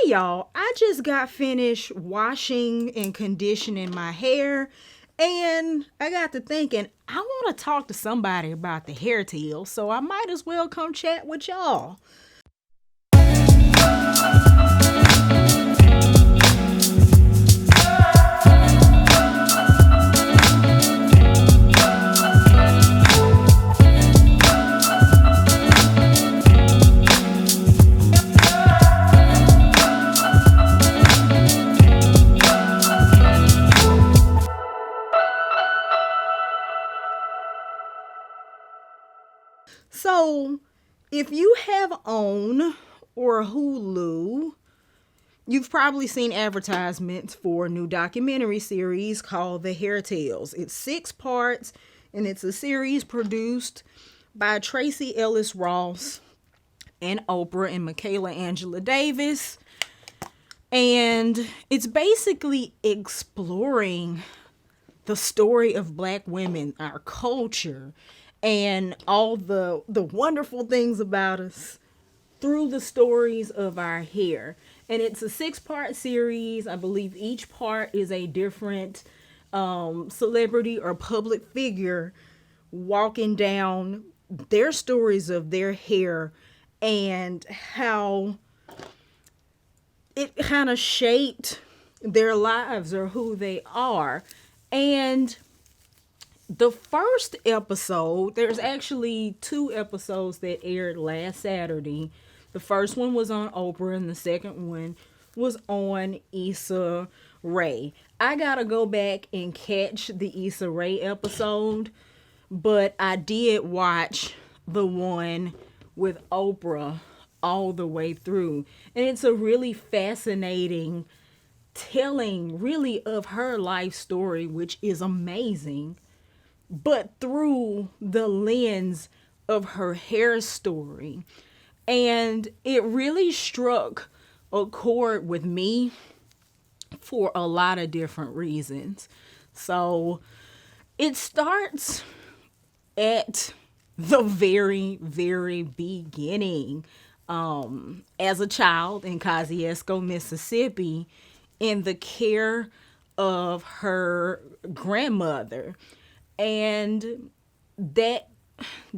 y'all, I just got finished washing and conditioning my hair, and I got to thinking, I want to talk to somebody about the hair tales, so I might as well come chat with y'all. So, if you have OWN or Hulu, you've probably seen advertisements for a new documentary series called The Hair Tales. It's 6 parts, and it's a series produced by Tracee Ellis Ross and Oprah and Michaela Angela Davis. And it's basically exploring the story of Black women, our culture, and all the wonderful things about us through the stories of our hair. And it's a 6-part series. I believe each part is a different celebrity or public figure walking down their stories of their hair and how it kind of shaped their lives or who they are. And the first episode, there's actually 2 episodes that aired last Saturday. The first one was on Oprah and the second one was on Issa Rae. I gotta go back and catch the Issa Rae episode, but I did watch the one with Oprah all the way through. And it's a really fascinating telling really of her life story, which is amazing, but through the lens of her hair story. And it really struck a chord with me for a lot of different reasons. So it starts at the very, very beginning. As a child in Kosciuszko, Mississippi, in the care of her grandmother. And that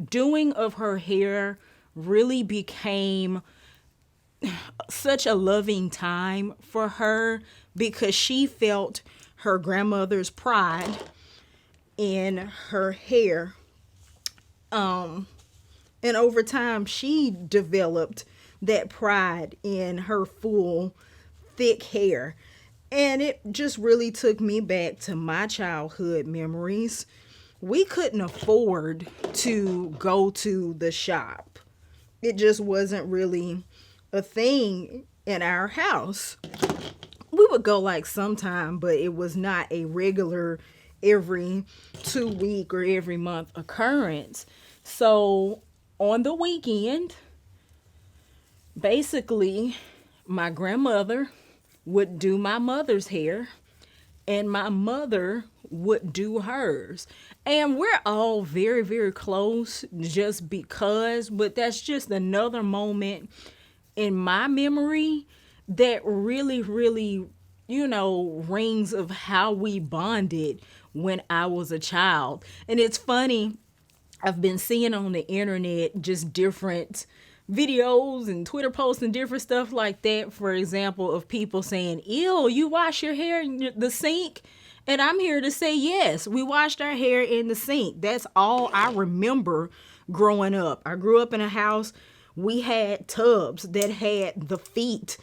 doing of her hair really became such a loving time for her because she felt her grandmother's pride in her hair. And over time, she developed that pride in her full, thick hair. And it just really took me back to my childhood memories. We couldn't afford to go to the shop. It just wasn't really a thing in our house. We would go like sometime, but it was not a regular every 2-week or every month occurrence. So on the weekend, basically, my grandmother would do my mother's hair and my mother would do hers. And we're all very, very close just because, but that's just another moment in my memory that really, really, rings of how we bonded when I was a child. And it's funny, I've been seeing on the internet just different videos and Twitter posts and different stuff like that, for example, of people saying, ew, you wash your hair in the sink? And I'm here to say, yes, we washed our hair in the sink. That's all I remember growing up. I grew up in a house, we had tubs that had the feet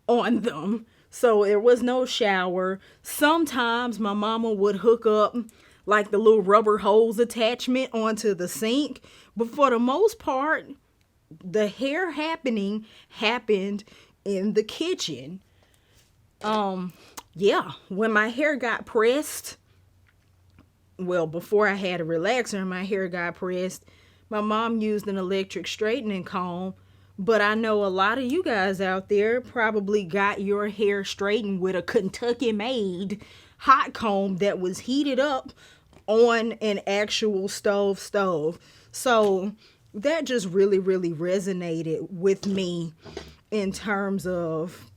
on them. So there was no shower. Sometimes my mama would hook up like the little rubber hose attachment onto the sink. But for the most part, the hair happened in the kitchen. When my hair got pressed, well, before I had a relaxer and my hair got pressed, my mom used an electric straightening comb. But I know a lot of you guys out there probably got your hair straightened with a Kentucky made hot comb that was heated up on an actual stove. So that just really, really resonated with me in terms of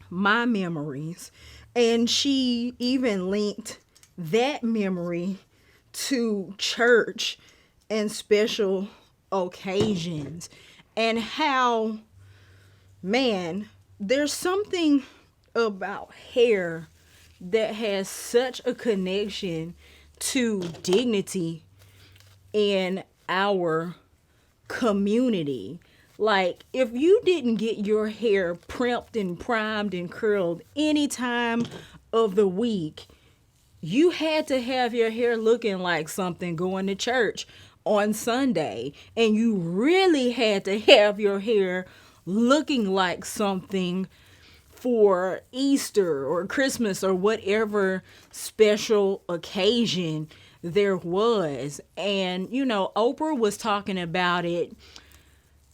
my memories. And she even linked that memory to church and special occasions, and how, man, there's something about hair that has such a connection to dignity in our community. Like, if you didn't get your hair primped and primed and curled any time of the week, you had to have your hair looking like something going to church on Sunday. And you really had to have your hair looking like something for Easter or Christmas or whatever special occasion there was. And, Oprah was talking about it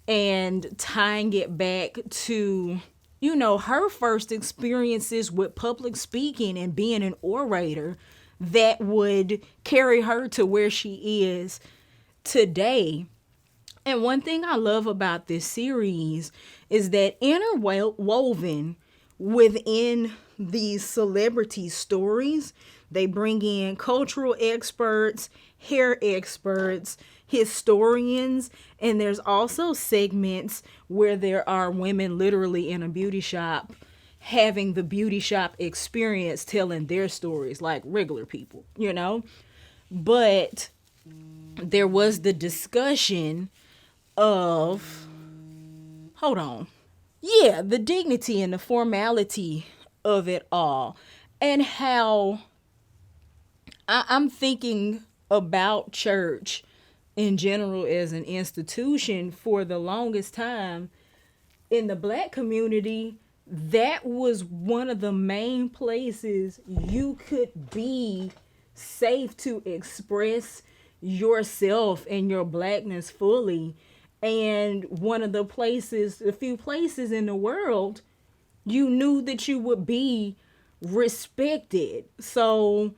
and tying it back to, her first experiences with public speaking and being an orator that would carry her to where she is today. And one thing I love about this series is that interwoven within these celebrity stories, they bring in cultural experts, hair experts, historians, and there's also segments where there are women literally in a beauty shop having the beauty shop experience, telling their stories like regular people, But there was the discussion of, hold on, the dignity and the formality of it all, and how I'm thinking about church in general as an institution. For the longest time in the Black community, that was one of the main places you could be safe to express yourself and your Blackness fully. And one of the few places in the world you knew that you would be respected. So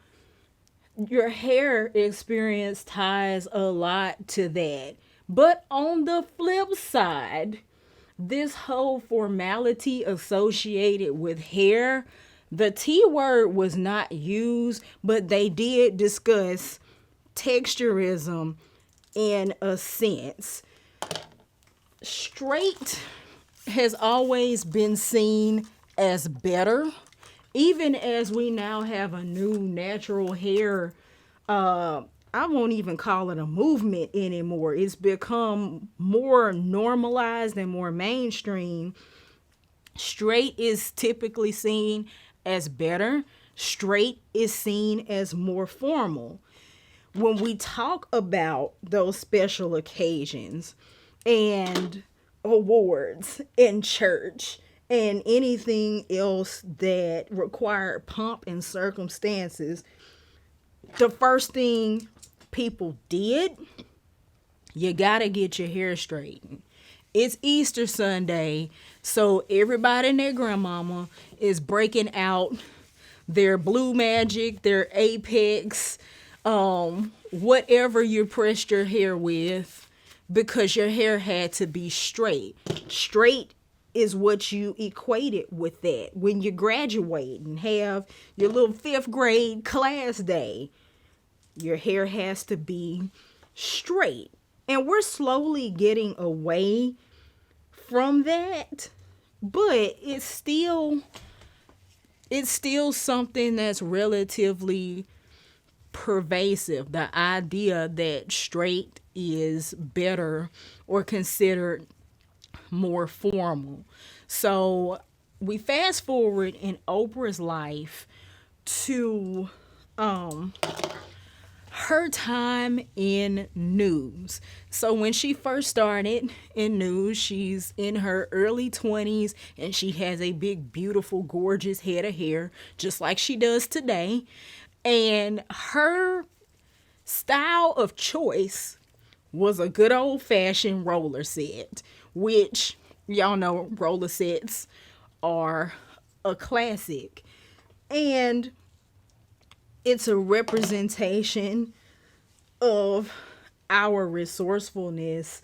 your hair experience ties a lot to that. But on the flip side, this whole formality associated with hair, the T word was not used, but they did discuss texturism in a sense. Straight has always been seen as better, even as we now have a new natural hair. I won't even call it a movement anymore. It's become more normalized and more mainstream. Straight is typically seen as better. Straight is seen as more formal. When we talk about those special occasions and awards in church and anything else that required pomp and circumstances, the first thing people did, you gotta get your hair straightened. It's Easter Sunday, so everybody and their grandmama is breaking out their Blue Magic, their Apex, whatever you pressed your hair with, because your hair had to be straight. Straight is what you equate it with that. When you graduate and have your little 5th grade class day, your hair has to be straight. And we're slowly getting away from that, but it's still something that's relatively pervasive. The idea that straight is better or considered more formal. So we fast forward in Oprah's life to her time in news. So when she first started in news, she's in her early 20s and she has a big, beautiful, gorgeous head of hair, just like she does today. And her style of choice was a good old-fashioned roller set, which y'all know roller sets are a classic. And it's a representation of our resourcefulness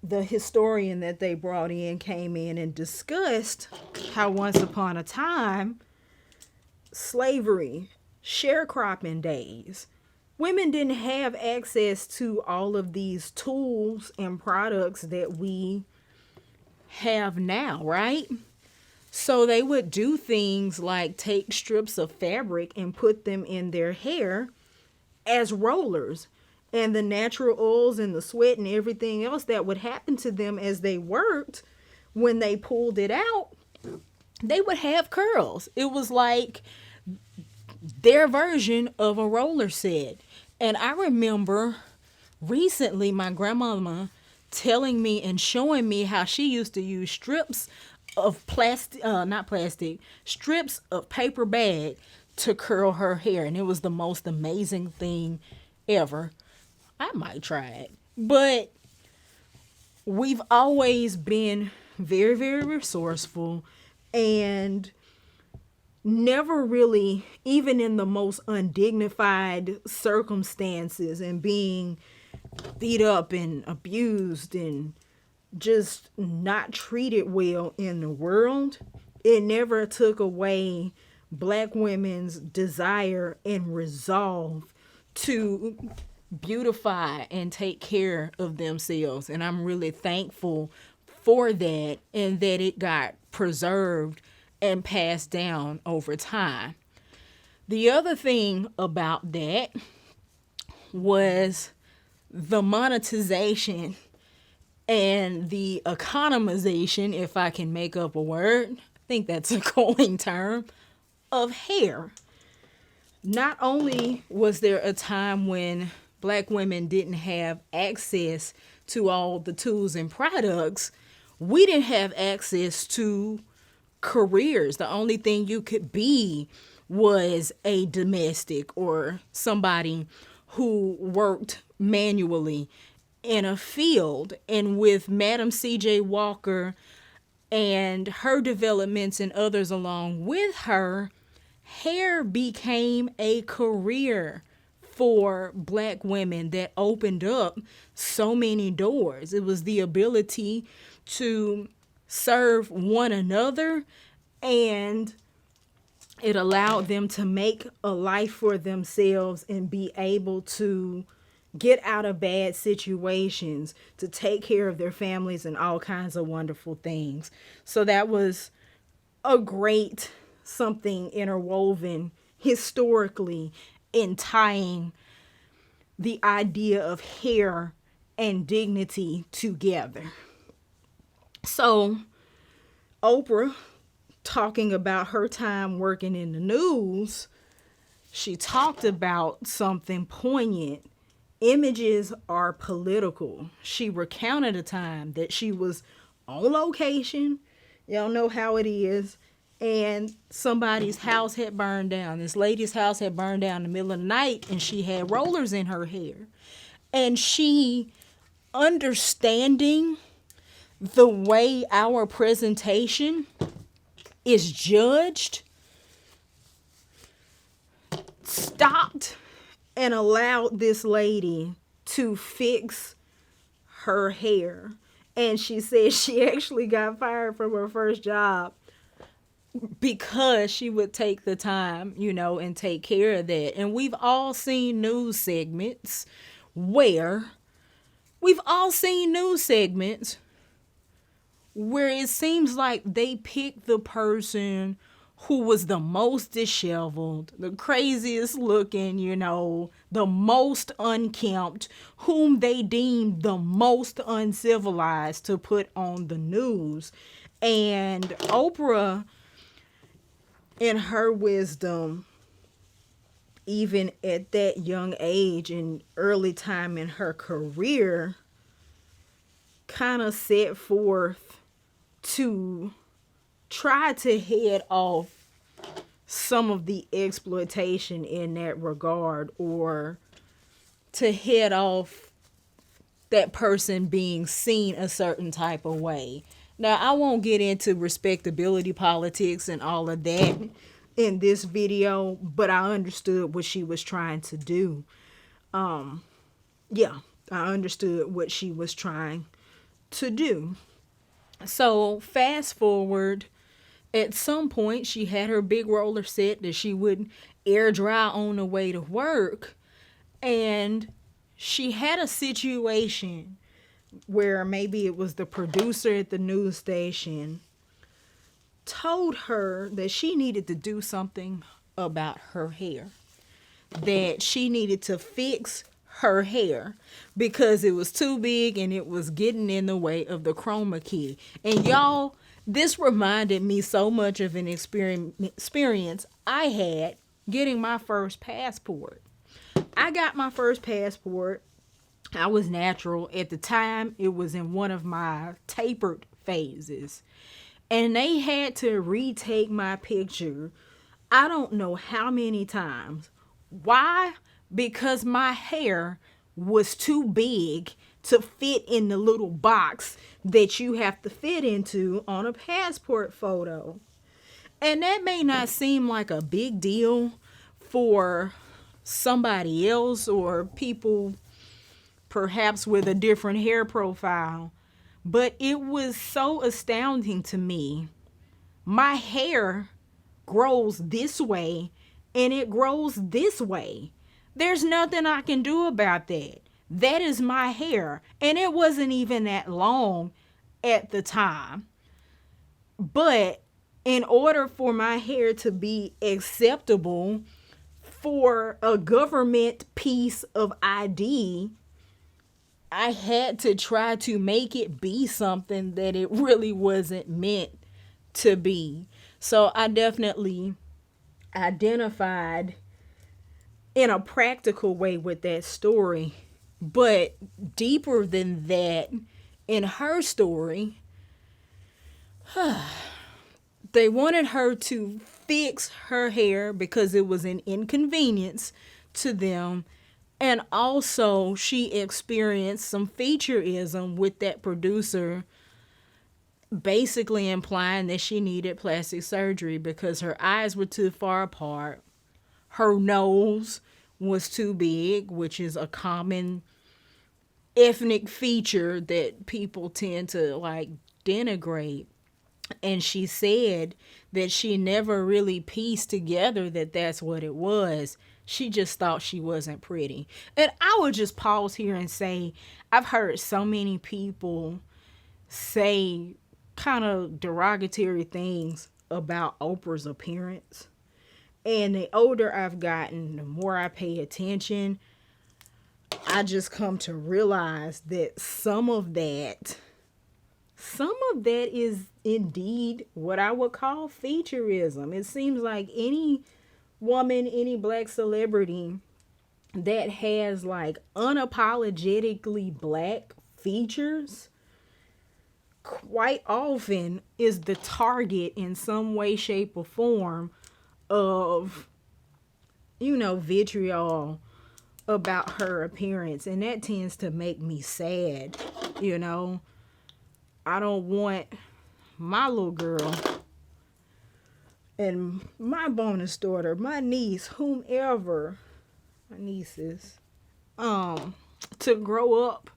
the historian that they brought in came in and discussed how once upon a time, slavery, sharecropping days, women didn't have access to all of these tools and products that we have now, right? So they would do things like take strips of fabric and put them in their hair as rollers. And the natural oils and the sweat and everything else that would happen to them as they worked, when they pulled it out, they would have curls. It was like their version of a roller set. And I remember recently my grandmama telling me and showing me how she used to use strips of strips of paper bag to curl her hair. And it was the most amazing thing ever. I might try it. But we've always been very, very resourceful and never really, even in the most undignified circumstances and being beat up and abused and just not treated well in the world, it never took away Black women's desire and resolve to beautify and take care of themselves. And I'm really thankful for that, and that it got preserved and passed down over time. The other thing about that was the monetization and the economization, if I can make up a word, I think that's a going term, of hair. Not only was there a time when Black women didn't have access to all the tools and products, we didn't have access to careers. The only thing you could be was a domestic or somebody who worked manually in a field. And with Madam C.J. Walker and her developments and others along with her, hair became a career for Black women that opened up so many doors. It was the ability to serve one another, and it allowed them to make a life for themselves and be able to get out of bad situations, to take care of their families and all kinds of wonderful things. So that was a great something interwoven historically in tying the idea of hair and dignity together. So Oprah, talking about her time working in the news, she talked about something poignant. Images are political. She recounted a time that she was on location. Y'all know how it is. And somebody's house had burned down. This lady's house had burned down in the middle of the night, and she had rollers in her hair. And she, understanding the way our presentation is judged, stopped and allowed this lady to fix her hair. And she said she actually got fired from her first job because she would take the time, and take care of that. And we've all seen news segments where it seems like they picked the person who was the most disheveled, the craziest looking, the most unkempt, whom they deemed the most uncivilized to put on the news. And Oprah, in her wisdom, even at that young age and early time in her career, kind of set forth to try to head off some of the exploitation in that regard, or to head off that person being seen a certain type of way. Now, I won't get into respectability politics and all of that in this video, but I understood what she was trying to do. I understood what she was trying to do. So fast forward, at some point she had her big roller set that she would air dry on the way to work, and she had a situation where maybe it was the producer at the news station told her that she needed to do something about her hair, that she needed to fix her hair because it was too big and it was getting in the way of the chroma key. And y'all, this reminded me so much of an experience I had getting my first passport. I got my first passport. I was natural. At the time, it was in one of my tapered phases. And they had to retake my picture, I don't know how many times. Why? Because my hair was too big to fit in the little box that you have to fit into on a passport photo. And that may not seem like a big deal for somebody else or people perhaps with a different hair profile, but it was so astounding to me. My hair grows this way and it grows this way. There's nothing I can do about that. That is my hair. And it wasn't even that long at the time. But in order for my hair to be acceptable for a government piece of ID, I had to try to make it be something that it really wasn't meant to be. So I definitely identified in a practical way with that story. But deeper than that, in her story, they wanted her to fix her hair because it was an inconvenience to them. And also she experienced some featurism with that producer, basically implying that she needed plastic surgery because her eyes were too far apart. Her nose was too big, which is a common ethnic feature that people tend to like denigrate. And she said that she never really pieced together that that's what it was. She just thought she wasn't pretty. And I would just pause here and say, I've heard so many people say kind of derogatory things about Oprah's appearance. And the older I've gotten, the more I pay attention, I just come to realize that some of that is indeed what I would call featurism. It seems like any woman, any black celebrity that has like unapologetically black features quite often is the target in some way, shape, or form of, vitriol about her appearance. And that tends to make me sad, I don't want my little girl and my bonus daughter, my niece, whomever, my nieces, to grow up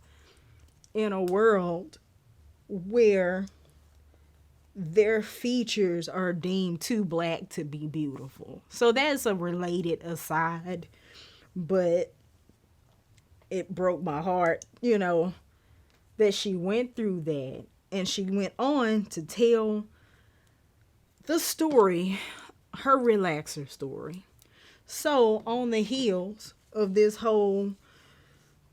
in a world where their features are deemed too black to be beautiful. So that's a related aside, but it broke my heart, that she went through that. And she went on to tell the story, her relaxer story. So on the heels of this whole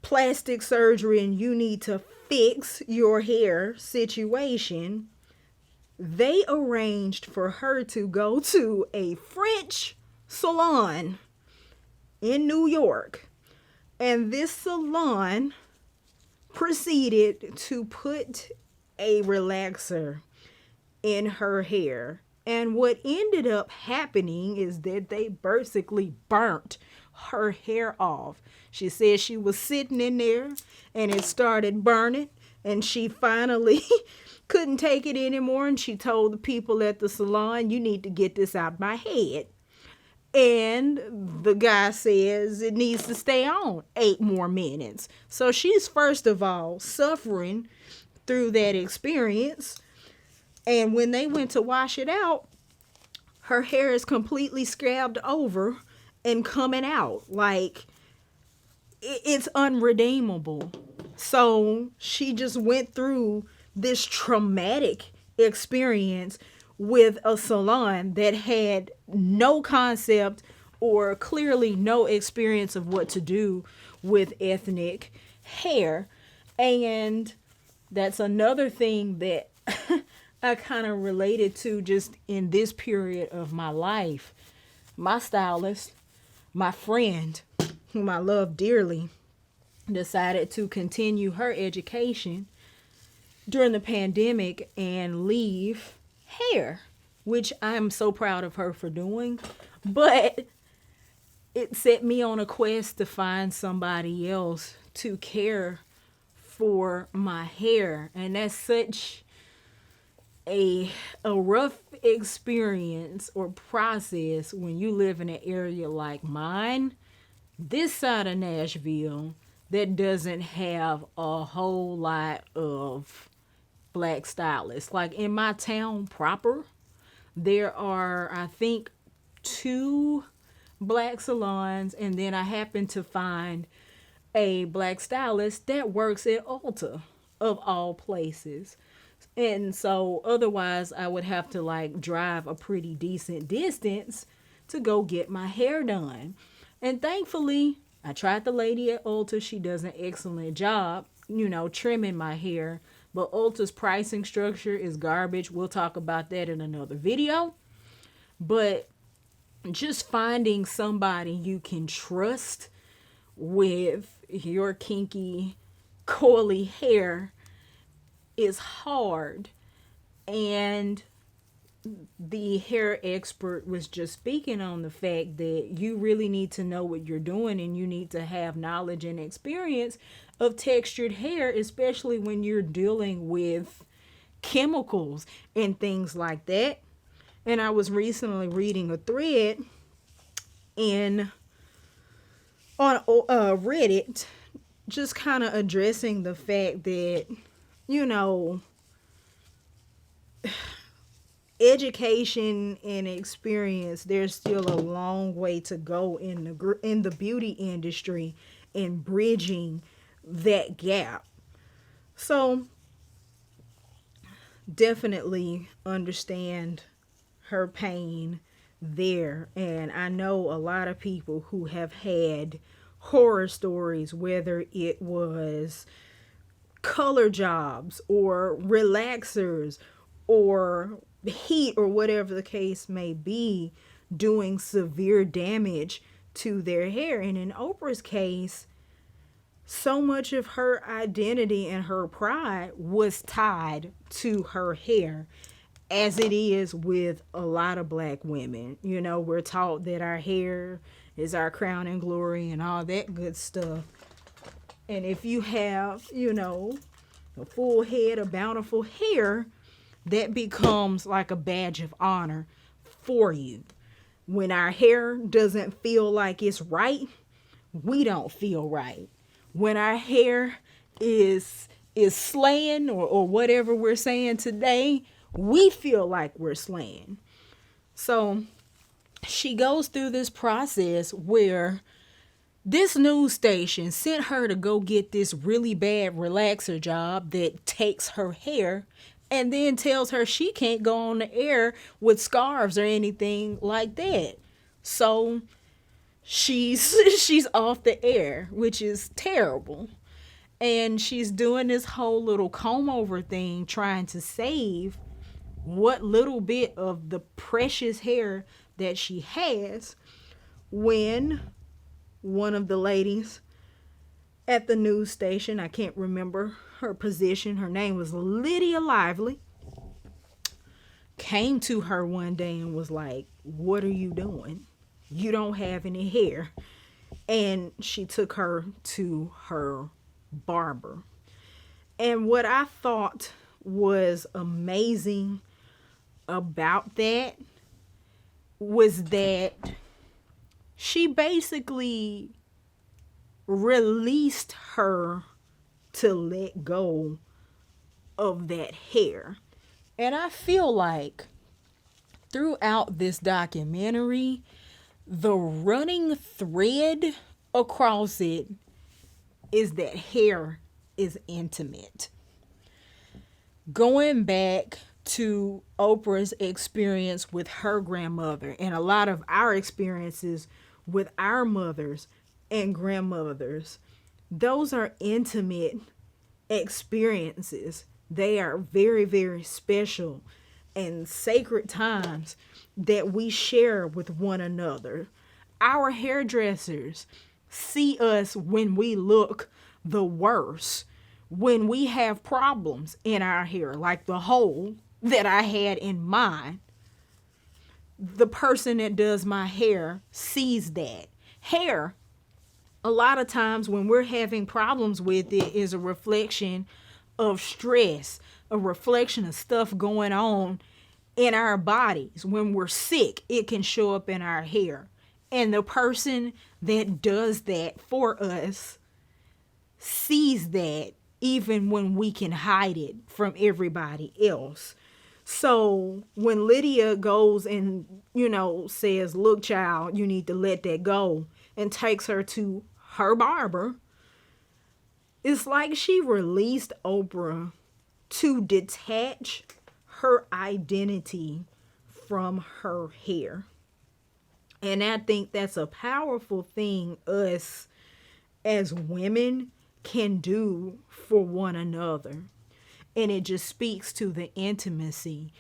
plastic surgery and you need to fix your hair situation, they arranged for her to go to a French salon in New York. And this salon proceeded to put a relaxer in her hair. And what ended up happening is that they basically burnt her hair off. She said she was sitting in there and it started burning, and she finally couldn't take it anymore, and she told the people at the salon, you need to get this out of my head. And the guy says it needs to stay on 8 more minutes. So she's first of all suffering through that experience. And when they went to wash it out, her hair is completely scabbed over and coming out. Like, it's unredeemable. So she just went through this traumatic experience with a salon that had no concept or clearly no experience of what to do with ethnic hair. And that's another thing that I kind of related to just in this period of my life. My stylist, my friend, whom I love dearly, decided to continue her education during the pandemic and leave hair, which I am so proud of her for doing. But it set me on a quest to find somebody else to care for my hair. And that's such a rough experience or process when you live in an area like mine, this side of Nashville, that doesn't have a whole lot of black stylists. Like in my town proper, there are, I think, 2 black salons, and then I happen to find a black stylist that works at Ulta, of all places. And so otherwise I would have to like drive a pretty decent distance to go get my hair done. And thankfully, I tried the lady at Ulta. She does an excellent job, trimming my hair. But Ulta's pricing structure is garbage. We'll talk about that in another video. But just finding somebody you can trust with your kinky, coily hair is hard. And the hair expert was just speaking on the fact that you really need to know what you're doing, and you need to have knowledge and experience of textured hair, especially when you're dealing with chemicals and things like that. And I was recently reading a thread on Reddit, just kind of addressing the fact that, education and experience, there's still a long way to go in the beauty industry in bridging that gap. So definitely understand her pain there. And I know a lot of people who have had horror stories, whether it was color jobs or relaxers or heat or whatever the case may be, doing severe damage to their hair. And in Oprah's case, so much of her identity and her pride was tied to her hair, as it is with a lot of black women. We're taught that our hair is our crown and glory and all that good stuff. And if you have, a full head of bountiful hair, that becomes like a badge of honor for you. When our hair doesn't feel like it's right, we don't feel right. When our hair is slaying or whatever we're saying today, we feel like we're slaying. So she goes through this process where this news station sent her to go get this really bad relaxer job that takes her hair, and then tells her she can't go on the air with scarves or anything like that. So she's off the air, which is terrible. And she's doing this whole little comb over thing, trying to save what little bit of the precious hair that she has, when one of the ladies at the news station, I can't remember her position, her name was Lydia Lively, came to her one day and was like, "What are you doing? You don't have any hair." And she took her to her barber. And what I thought was amazing about that was that she basically released her to let go of that hair. And I feel like throughout this documentary, the running thread across it is that hair is intimate. Going back to Oprah's experience with her grandmother and a lot of our experiences with our mothers and grandmothers, those are intimate experiences. They are very, very special and sacred times that we share with one another. Our hairdressers see us when we look the worst, when we have problems in our hair, like the hole that I had in mine. The person that does my hair sees that. Hair, a lot of times when we're having problems with it, is a reflection of stress, a reflection of stuff going on in our bodies. When we're sick, it can show up in our hair. And the person that does that for us sees that even when we can hide it from everybody else. So when Lydia goes and, says, look, child, you need to let that go, and takes her to her barber, it's like she released Oprah to detach her identity from her hair. And I think that's a powerful thing us as women can do for one another. And it just speaks to the intimacy.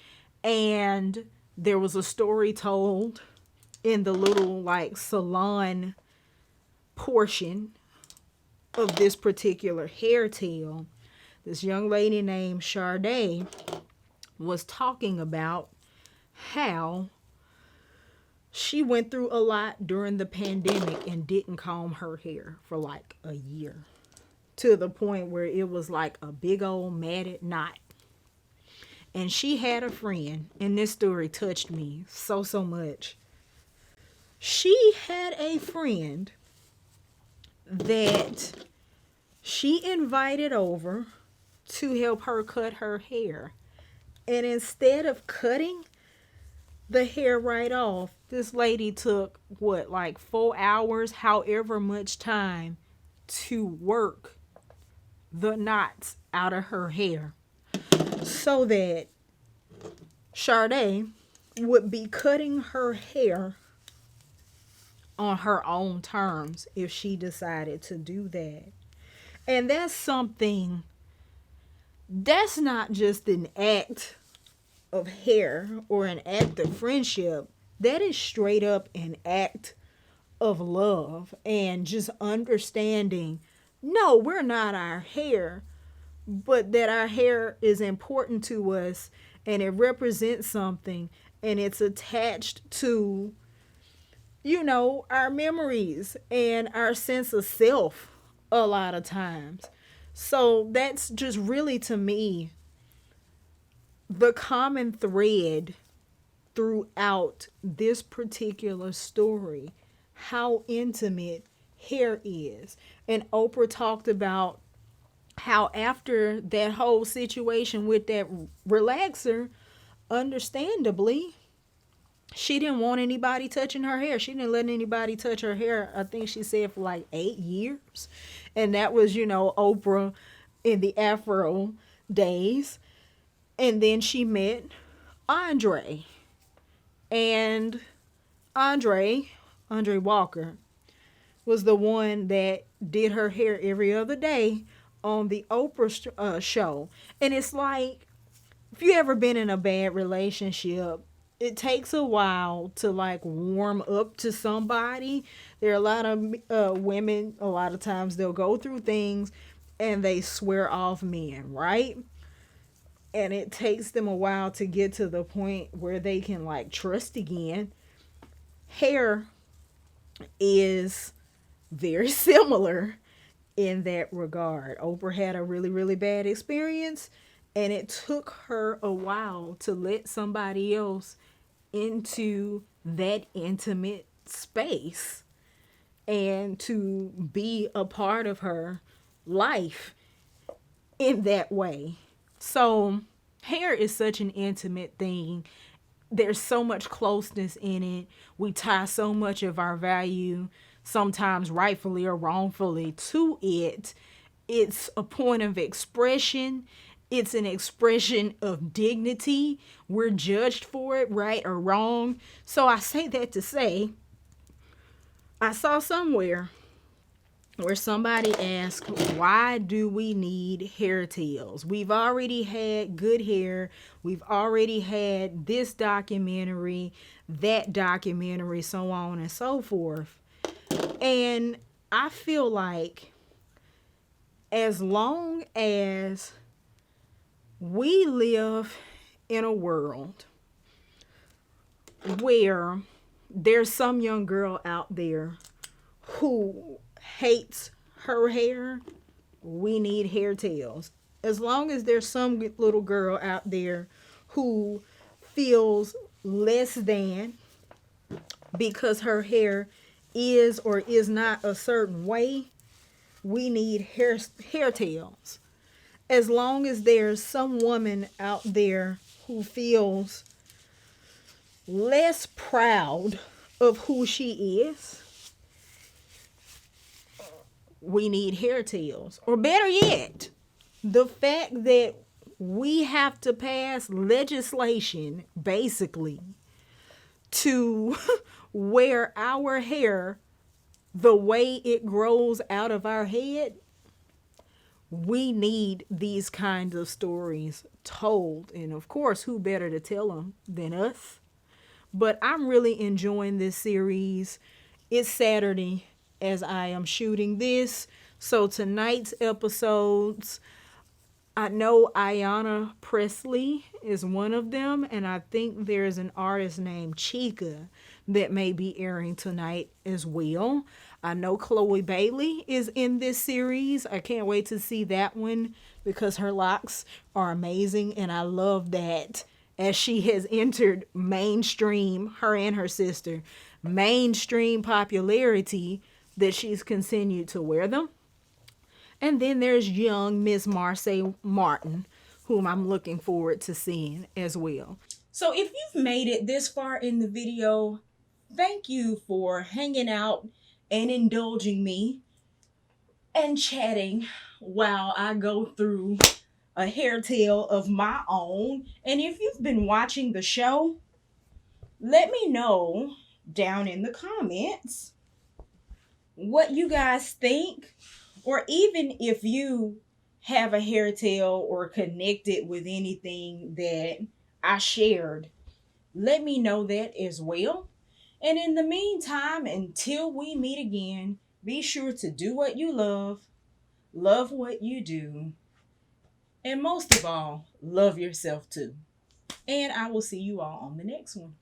And there was a story told in the little salon portion of this particular hair tale. This young lady named Sade was talking about how she went through a lot during the pandemic and didn't comb her hair for a year, to the point where it was like a big old matted knot. And she had a friend, and this story touched me so much. She had a friend that she invited over to help her cut her hair. And instead of cutting the hair right off, this lady took 4 hours, however much time, to work the knots out of her hair so that Sade would be cutting her hair on her own terms if she decided to do that. And that's something, that's not just an act of hair or an act of friendship. That is straight up an act of love and just understanding, no, we're not our hair, but that our hair is important to us and it represents something and it's attached to, our memories and our sense of self a lot of times. So that's just really, to me, the common thread throughout this particular story, how intimate hair is. And Oprah talked about how after that whole situation with that relaxer, understandably, she didn't want anybody touching her hair. She didn't let anybody touch her hair, I think she said, for 8 years. And that was, Oprah in the Afro days. And then she met Andre. And Andre Walker, was the one that did her hair every other day on the Oprah show. And it's like, if you ever been in a bad relationship, it takes a while to warm up to somebody. There are a lot of women, a lot of times they'll go through things and they swear off men, right? And it takes them a while to get to the point where they can trust again. Hair is very similar in that regard. Oprah had a really, really bad experience, and it took her a while to let somebody else into that intimate space and to be a part of her life in that way, So hair is such an intimate thing. There's so much closeness in it. We tie so much of our value, sometimes rightfully or wrongfully, to it. It's a point of expression. It's an expression of dignity. We're judged for it, right or wrong. So I say that to say, I saw somewhere where somebody asked, why do we hair tails? We've already had good hair. We've already had this documentary, that documentary, so on and so forth. And I feel like as long as we live in a world where there's some young girl out there who hates her hair, we need hair tails. As long as there's some little girl out there who feels less than because her hair is or is not a certain way, we need hair tails. As long as there's some woman out there who feels less proud of who she is, we need hair tails. Or better yet, the fact that we have to pass legislation basically to wear our hair the way it grows out of our head. We need these kinds of stories told. And of course, who better to tell them than us? But I'm really enjoying this series. It's Saturday as I am shooting this. So tonight's episodes, I know Ayanna Presley is one of them. And I think there's an artist named Chica that may be airing tonight as well. I know Chloe Bailey is in this series. I can't wait to see that one because her locks are amazing. And I love that as she has entered mainstream, her and her sister, mainstream popularity, that she's continued to wear them. And then there's young Miss Marseille Martin, whom I'm looking forward to seeing as well. So if you've made it this far in the video, thank you for hanging out and indulging me and chatting while I go through a hair tale of my own. And if you've been watching the show, let me know down in the comments what you guys think, or even if you have a hair tale or connected with anything that I shared, let me know that as well. And in the meantime, until we meet again, be sure to do what you love what you do, and most of all, love yourself too. And I will see you all on the next one.